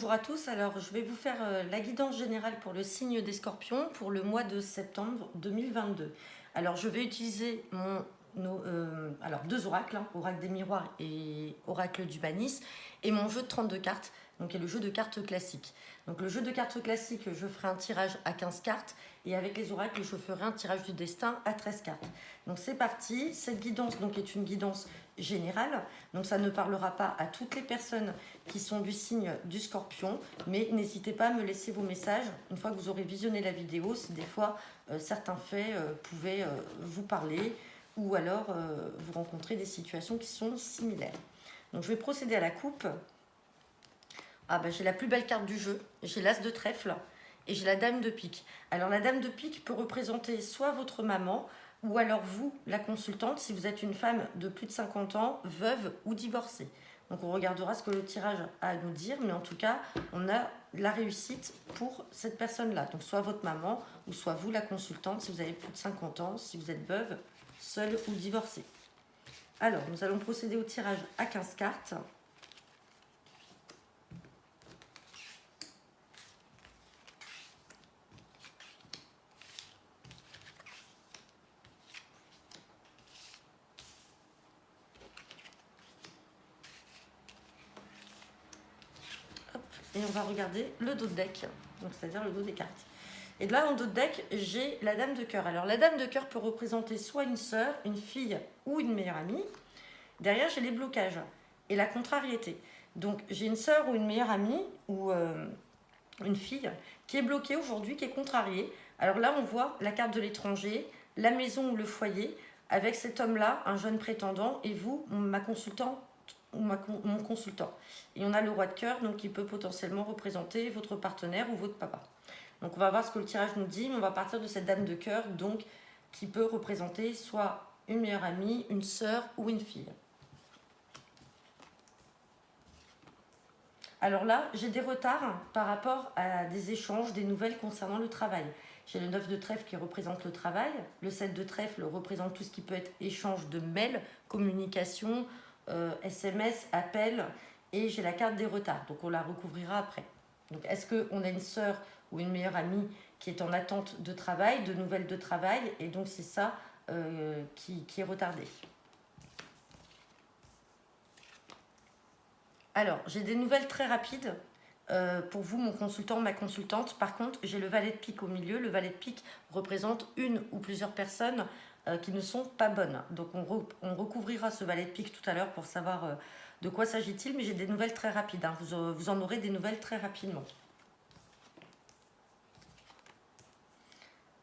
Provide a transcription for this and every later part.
bonjour à tous. Alors, je vais vous faire la guidance générale pour le signe des Scorpions pour le mois de septembre 2022. Alors, je vais utiliser deux oracles, oracle des miroirs et oracle du Banis, et mon jeu de 32 cartes, donc qui est le jeu de cartes classique. Donc, le jeu de cartes classique, je ferai un tirage à 15 cartes, et avec les oracles, je ferai un tirage du destin à 13 cartes. Donc, c'est parti. Cette guidance donc, est une guidance générale, donc ça ne parlera pas à toutes les personnes qui sont du signe du Scorpion, mais n'hésitez pas à me laisser vos messages une fois que vous aurez visionné la vidéo, si des fois certains faits pouvaient vous parler ou alors vous rencontrez des situations qui sont similaires. Donc je vais procéder à la coupe. J'ai la plus belle carte du jeu, j'ai l'As de trèfle et j'ai la Dame de pique. Alors la Dame de pique peut représenter soit votre maman, ou alors vous, la consultante, si vous êtes une femme de plus de 50 ans, veuve ou divorcée. Donc on regardera ce que le tirage a à nous dire, mais en tout cas, on a la réussite pour cette personne-là. Donc soit votre maman, ou soit vous, la consultante, si vous avez plus de 50 ans, si vous êtes veuve, seule ou divorcée. Alors, nous allons procéder au tirage à 15 cartes. Et on va regarder le dos de deck, donc c'est-à-dire le dos des cartes. Et là, en dos de deck, j'ai la Dame de cœur. Alors, la Dame de cœur peut représenter soit une sœur, une fille ou une meilleure amie. Derrière, j'ai les blocages et la contrariété. Donc, j'ai une sœur ou une meilleure amie ou une fille qui est bloquée aujourd'hui, qui est contrariée. Alors là, on voit la carte de l'étranger, la maison ou le foyer, avec cet homme-là, un jeune prétendant, et vous, ma consultante, ou mon consultant. Et on a le roi de cœur, donc qui peut potentiellement représenter votre partenaire ou votre papa. Donc on va voir ce que le tirage nous dit, mais on va partir de cette dame de cœur, donc qui peut représenter soit une meilleure amie, une sœur ou une fille. Alors là, j'ai des retards par rapport à des échanges, des nouvelles concernant le travail. J'ai le 9 de trèfle qui représente le travail, le 7 de trèfle représente tout ce qui peut être échange de mails, communication, SMS, appel, et j'ai la carte des retards, donc on la recouvrira après. Donc est-ce qu'on a une sœur ou une meilleure amie qui est en attente de travail, de nouvelles de travail, et donc c'est ça qui est retardé. Alors, j'ai des nouvelles très rapides pour vous, mon consultant, ma consultante. Par contre, j'ai le valet de pique au milieu. Le valet de pique représente une ou plusieurs personnes qui ne sont pas bonnes. Donc, on recouvrira ce valet de pique tout à l'heure pour savoir de quoi s'agit-il. Mais j'ai des nouvelles très rapides. Vous en aurez des nouvelles très rapidement.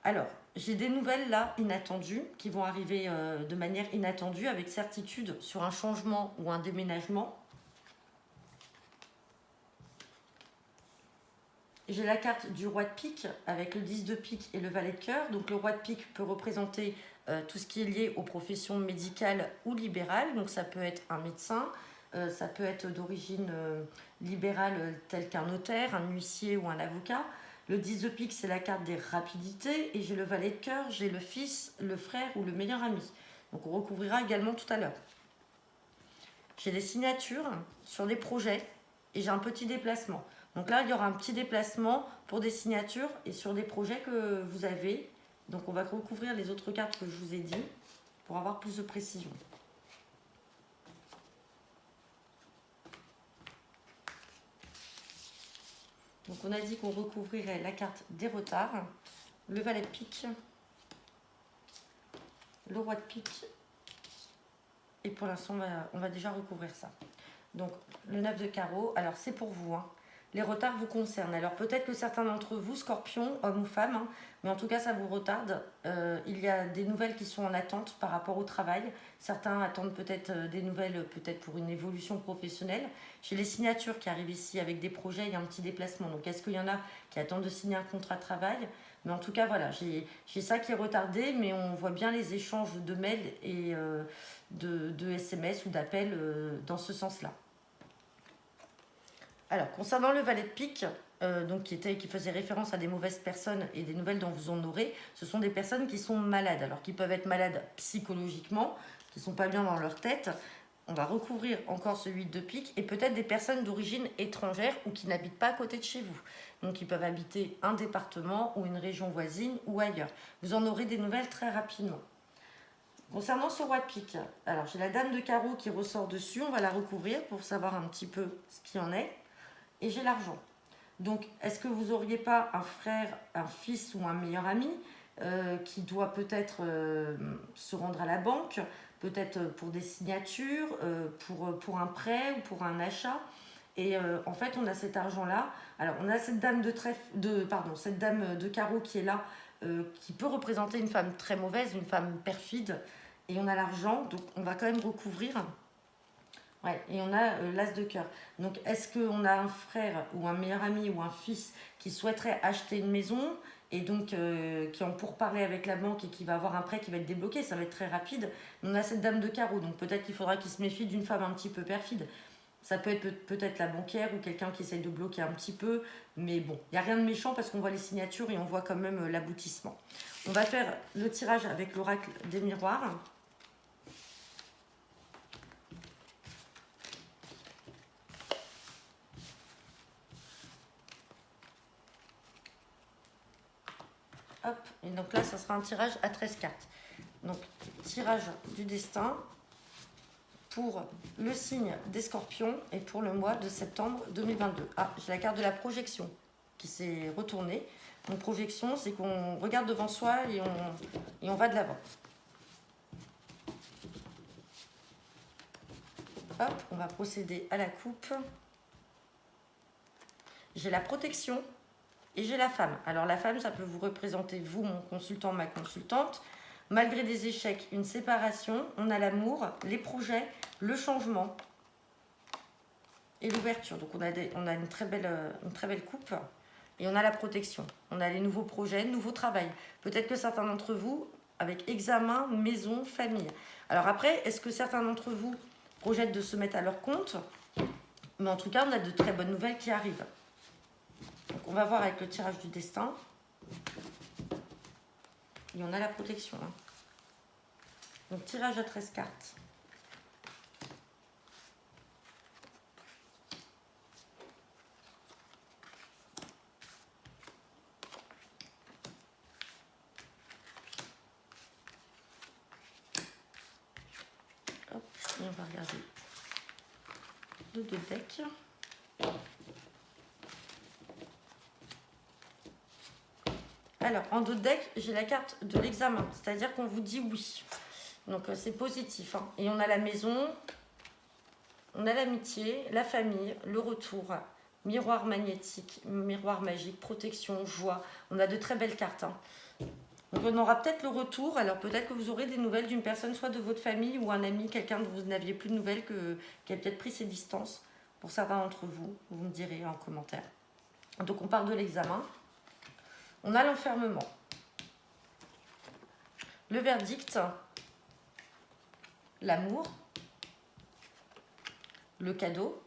Alors, j'ai des nouvelles là inattendues qui vont arriver de manière inattendue avec certitude sur un changement ou un déménagement. J'ai la carte du roi de pique avec le 10 de pique et le valet de cœur. Donc le roi de pique peut représenter tout ce qui est lié aux professions médicales ou libérales. Donc ça peut être un médecin, ça peut être d'origine libérale tel qu'un notaire, un huissier ou un avocat. Le 10 de pique, c'est la carte des rapidités. Et j'ai le valet de cœur, j'ai le fils, le frère ou le meilleur ami. Donc on recouvrira également tout à l'heure. J'ai des signatures sur des projets et j'ai un petit déplacement. Donc là, il y aura un petit déplacement pour des signatures et sur des projets que vous avez. Donc on va recouvrir les autres cartes que je vous ai dit pour avoir plus de précision. Donc on a dit qu'on recouvrirait la carte des retards, le valet de pique, le roi de pique. Et pour l'instant, on va déjà recouvrir ça. Donc le 9 de carreau, alors c'est pour vous, Les retards vous concernent. Alors peut-être que certains d'entre vous, scorpions, hommes ou femmes, mais en tout cas ça vous retarde. Il y a des nouvelles qui sont en attente par rapport au travail. Certains attendent peut-être des nouvelles, peut-être pour une évolution professionnelle. J'ai les signatures qui arrivent ici avec des projets, il y a un petit déplacement. Donc est-ce qu'il y en a qui attendent de signer un contrat de travail? Mais en tout cas, voilà, j'ai ça qui est retardé, mais on voit bien les échanges de mails et de SMS ou d'appels dans ce sens-là. Alors, concernant le valet de pique, donc qui faisait référence à des mauvaises personnes et des nouvelles dont vous en aurez, ce sont des personnes qui sont malades. Alors, qui peuvent être malades psychologiquement, qui ne sont pas bien dans leur tête, on va recouvrir encore ce 8 de pique et peut-être des personnes d'origine étrangère ou qui n'habitent pas à côté de chez vous. Donc, ils peuvent habiter un département ou une région voisine ou ailleurs. Vous en aurez des nouvelles très rapidement. Concernant ce roi de pique, alors j'ai la dame de carreau qui ressort dessus, on va la recouvrir pour savoir un petit peu ce qu'il en est. Et j'ai l'argent. Donc, est-ce que vous n'auriez pas un frère, un fils ou un meilleur ami qui doit peut-être se rendre à la banque, peut-être pour des signatures, pour un prêt ou pour un achat. Et en fait, on a cet argent-là. Alors, on a cette dame cette dame de carreau qui est là, qui peut représenter une femme très mauvaise, une femme perfide. Et on a l'argent, donc on va quand même recouvrir. Ouais, et on a l'as de cœur. Donc, est-ce qu'on a un frère ou un meilleur ami ou un fils qui souhaiterait acheter une maison et donc qui est en pourparlers avec la banque et qui va avoir un prêt qui va être débloqué? Ça va être très rapide. On a cette dame de carreau, donc peut-être qu'il faudra qu'il se méfie d'une femme un petit peu perfide. Ça peut être peut-être la banquière ou quelqu'un qui essaye de bloquer un petit peu. Mais bon, il n'y a rien de méchant parce qu'on voit les signatures et on voit quand même l'aboutissement. On va faire le tirage avec l'oracle des miroirs. Hop, et donc là, ça sera un tirage à 13 cartes. Donc, tirage du destin pour le signe des scorpions et pour le mois de septembre 2022. Ah, j'ai la carte de la projection qui s'est retournée. Donc, projection, c'est qu'on regarde devant soi et on va de l'avant. Hop, on va procéder à la coupe. J'ai la protection. Et j'ai la femme. Alors la femme, ça peut vous représenter, vous, mon consultant, ma consultante. Malgré des échecs, une séparation, on a l'amour, les projets, le changement et l'ouverture. Donc on a une très belle coupe. Et on a la protection. On a les nouveaux projets, nouveau travail. Peut-être que certains d'entre vous, avec examen, maison, famille. Alors après, est-ce que certains d'entre vous projettent de se mettre à leur compte? Mais en tout cas, on a de très bonnes nouvelles qui arrivent. Donc on va voir avec le tirage du destin. Et on a la protection. Donc tirage à 13 cartes. Hop, et on va regarder le deux decks. Alors, en dos de deck, j'ai la carte de l'examen, c'est-à-dire qu'on vous dit oui. Donc, c'est positif. Hein. Et on a la maison, on a l'amitié, la famille, le retour, miroir magnétique, miroir magique, protection, joie. On a de très belles cartes. Hein. Donc, on aura peut-être le retour. Alors, peut-être que vous aurez des nouvelles d'une personne, soit de votre famille ou un ami, quelqu'un dont vous n'aviez plus de nouvelles, qui a peut-être pris ses distances. Pour certains d'entre vous, vous me direz en commentaire. Donc, on parle de l'examen. On a l'enfermement, le verdict, l'amour, le cadeau,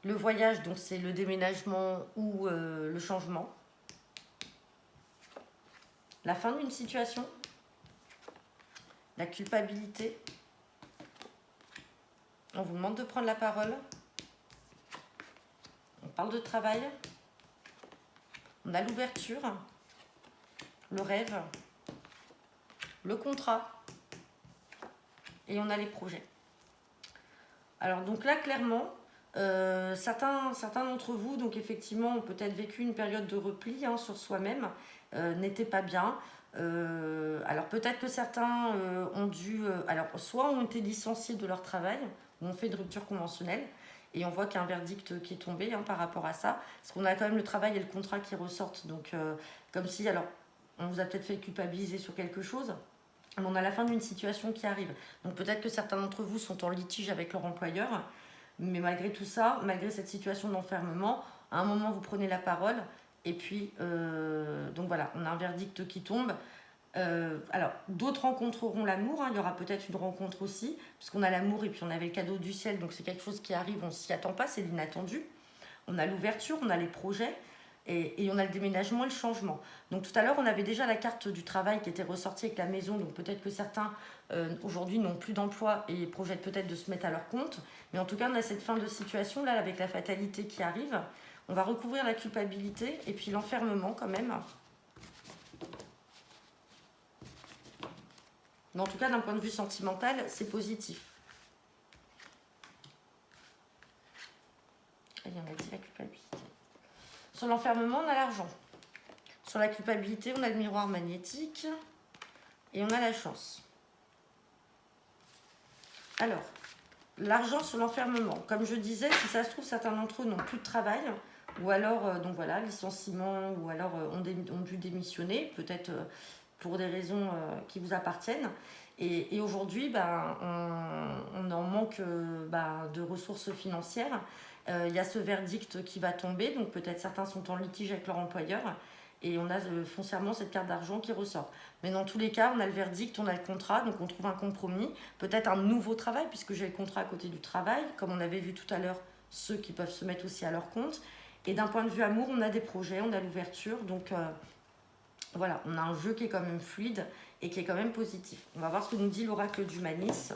le voyage, donc c'est le déménagement ou le changement, la fin d'une situation, la culpabilité, on vous demande de prendre la parole, on parle de travail. On a l'ouverture, le rêve, le contrat et on a les projets. Alors donc là, clairement, certains d'entre vous, donc effectivement, ont peut-être vécu une période de repli sur soi-même, n'étaient pas bien. Alors peut-être que certains soit ont été licenciés de leur travail, ou ont fait de rupture conventionnelle. Et on voit qu'il y a un verdict qui est tombé par rapport à ça. Parce qu'on a quand même le travail et le contrat qui ressortent. Donc, comme si, alors, on vous a peut-être fait culpabiliser sur quelque chose, mais on a la fin d'une situation qui arrive. Donc, peut-être que certains d'entre vous sont en litige avec leur employeur. Mais malgré tout ça, malgré cette situation d'enfermement, à un moment, vous prenez la parole. Et puis, donc voilà, on a un verdict qui tombe. Alors, d'autres rencontreront l'amour. Il y aura peut-être une rencontre aussi, puisqu'on a l'amour et puis on avait le cadeau du ciel. Donc, c'est quelque chose qui arrive, on ne s'y attend pas, c'est l'inattendu. On a l'ouverture, on a les projets. Et on a le déménagement et le changement. Donc tout à l'heure, on avait déjà la carte du travail qui était ressortie avec la maison. Donc peut-être que certains, aujourd'hui, n'ont plus d'emploi et projettent peut-être de se mettre à leur compte. Mais en tout cas, on a cette fin de situation, là, avec la fatalité qui arrive. On va recouvrir la culpabilité et puis l'enfermement quand même. Mais en tout cas, d'un point de vue sentimental, c'est positif. Et on a dit la culpabilité. Sur l'enfermement, on a l'argent. Sur la culpabilité, on a le miroir magnétique. Et on a la chance. Alors, l'argent sur l'enfermement. Comme je disais, si ça se trouve, certains d'entre eux n'ont plus de travail. Ou alors, donc voilà, licenciement. Ou alors ont dû démissionner. Peut-être pour des raisons qui vous appartiennent. Et aujourd'hui, on en manque de ressources financières. Il y a ce verdict qui va tomber, donc peut-être certains sont en litige avec leur employeur, et on a foncièrement cette carte d'argent qui ressort. Mais dans tous les cas, on a le verdict, on a le contrat, donc on trouve un compromis, peut-être un nouveau travail, puisque j'ai le contrat à côté du travail, comme on avait vu tout à l'heure, ceux qui peuvent se mettre aussi à leur compte. Et d'un point de vue amour, on a des projets, on a l'ouverture, donc voilà, on a un jeu qui est quand même fluide et qui est quand même positif. On va voir ce que nous dit l'oracle du Manis.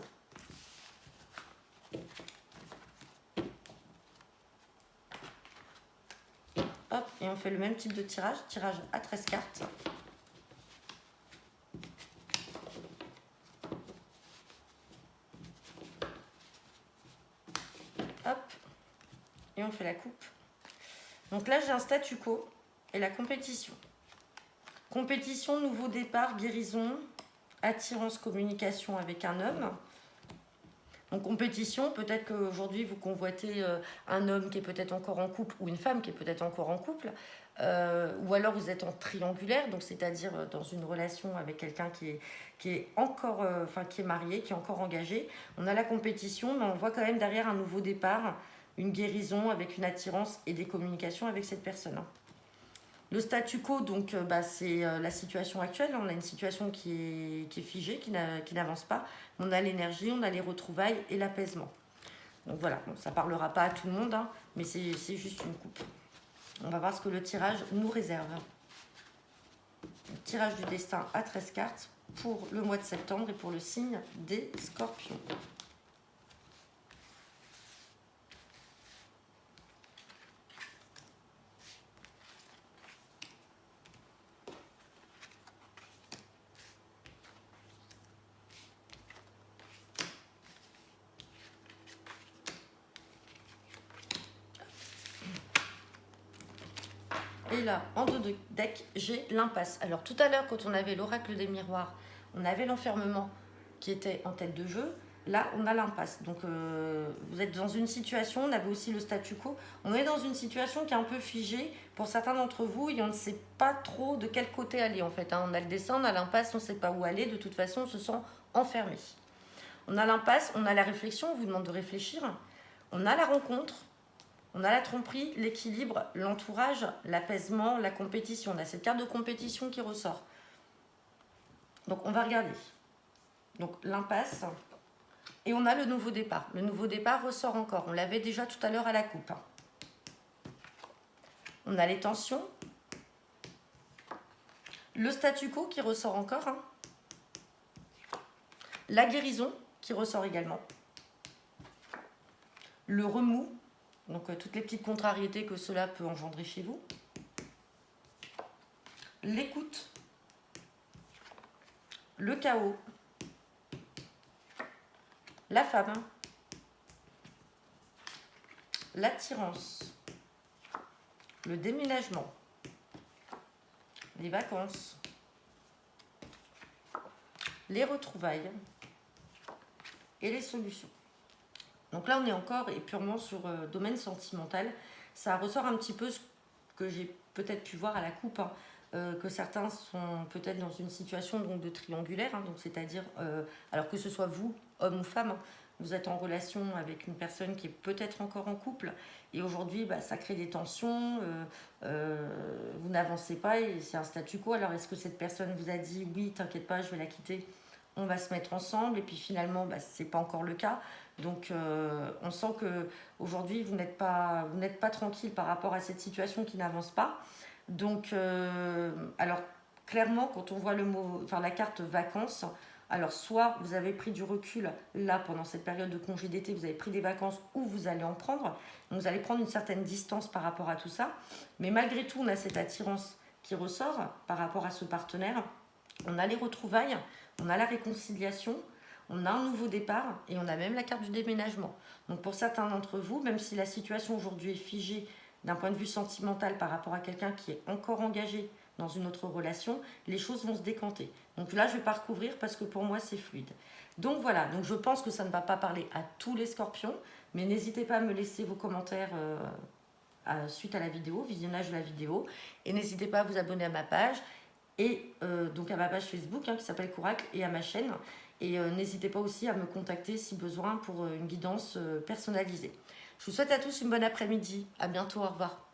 Hop, et on fait le même type de tirage à 13 cartes. Hop, et on fait la coupe. Donc là, j'ai un statu quo et la compétition. Compétition, nouveau départ, guérison, attirance, communication avec un homme. En compétition, peut-être qu'aujourd'hui vous convoitez un homme qui est peut-être encore en couple ou une femme qui est peut-être encore en couple, ou alors vous êtes en triangulaire, donc c'est-à-dire dans une relation avec quelqu'un qui est encore, qui est marié, qui est encore engagé. On a la compétition, mais on voit quand même derrière un nouveau départ, une guérison avec une attirance et des communications avec cette personne. Le statu quo, donc, c'est la situation actuelle. On a une situation qui est figée, qui n'avance pas. On a l'énergie, on a les retrouvailles et l'apaisement. Donc voilà, bon, ça ne parlera pas à tout le monde, hein, mais c'est juste une coupe. On va voir ce que le tirage nous réserve. Le tirage du destin à 13 cartes pour le mois de septembre et pour le signe des Scorpions. Et là, en dos de deck, j'ai l'impasse. Alors tout à l'heure, quand on avait l'oracle des miroirs, on avait l'enfermement qui était en tête de jeu. Là, on a l'impasse. Donc vous êtes dans une situation, on avait aussi le statu quo. On est dans une situation qui est un peu figée pour certains d'entre vous et on ne sait pas trop de quel côté aller en fait. On a le dessin, on a l'impasse, on ne sait pas où aller. De toute façon, on se sent enfermé. On a l'impasse, on a la réflexion, on vous demande de réfléchir. On a la rencontre. On a la tromperie, l'équilibre, l'entourage, l'apaisement, la compétition. On a cette carte de compétition qui ressort. Donc on va regarder. Donc l'impasse. Et on a le nouveau départ. Le nouveau départ ressort encore. On l'avait déjà tout à l'heure à la coupe. On a les tensions. Le statu quo qui ressort encore. La guérison qui ressort également. Le remous. Donc toutes les petites contrariétés que cela peut engendrer chez vous. L'écoute. Le chaos. La femme. L'attirance. Le déménagement. Les vacances. Les retrouvailles. Et les solutions. Donc là, on est encore et purement sur domaine sentimental. Ça ressort un petit peu ce que j'ai peut-être pu voir à la coupe, que certains sont peut-être dans une situation donc, de triangulaire, donc c'est-à-dire, alors que ce soit vous, homme ou femme, vous êtes en relation avec une personne qui est peut-être encore en couple, et aujourd'hui, ça crée des tensions, vous n'avancez pas, et c'est un statu quo. Alors, est-ce que cette personne vous a dit, oui, t'inquiète pas, je vais la quitter, on va se mettre ensemble, et puis finalement, c'est pas encore le cas. Donc on sent que aujourd'hui vous n'êtes pas tranquille par rapport à cette situation qui n'avance pas. Donc alors clairement quand on voit la carte vacances, alors soit vous avez pris du recul là pendant cette période de congé d'été, vous avez pris des vacances ou vous allez en prendre. Donc vous allez prendre une certaine distance par rapport à tout ça. Mais malgré tout, on a cette attirance qui ressort par rapport à ce partenaire. On a les retrouvailles, on a la réconciliation, on a un nouveau départ et on a même la carte du déménagement. Donc pour certains d'entre vous, même si la situation aujourd'hui est figée d'un point de vue sentimental par rapport à quelqu'un qui est encore engagé dans une autre relation, les choses vont se décanter. Donc là, je ne vais pas recouvrir parce que pour moi, c'est fluide. Donc voilà, donc je pense que ça ne va pas parler à tous les scorpions, mais n'hésitez pas à me laisser vos commentaires suite à la vidéo, visionnage de la vidéo. Et n'hésitez pas à vous abonner à ma page, et donc à ma page Facebook qui s'appelle Couracle, et à ma chaîne. Et n'hésitez pas aussi à me contacter si besoin pour une guidance personnalisée. Je vous souhaite à tous une bonne après-midi. À bientôt, au revoir.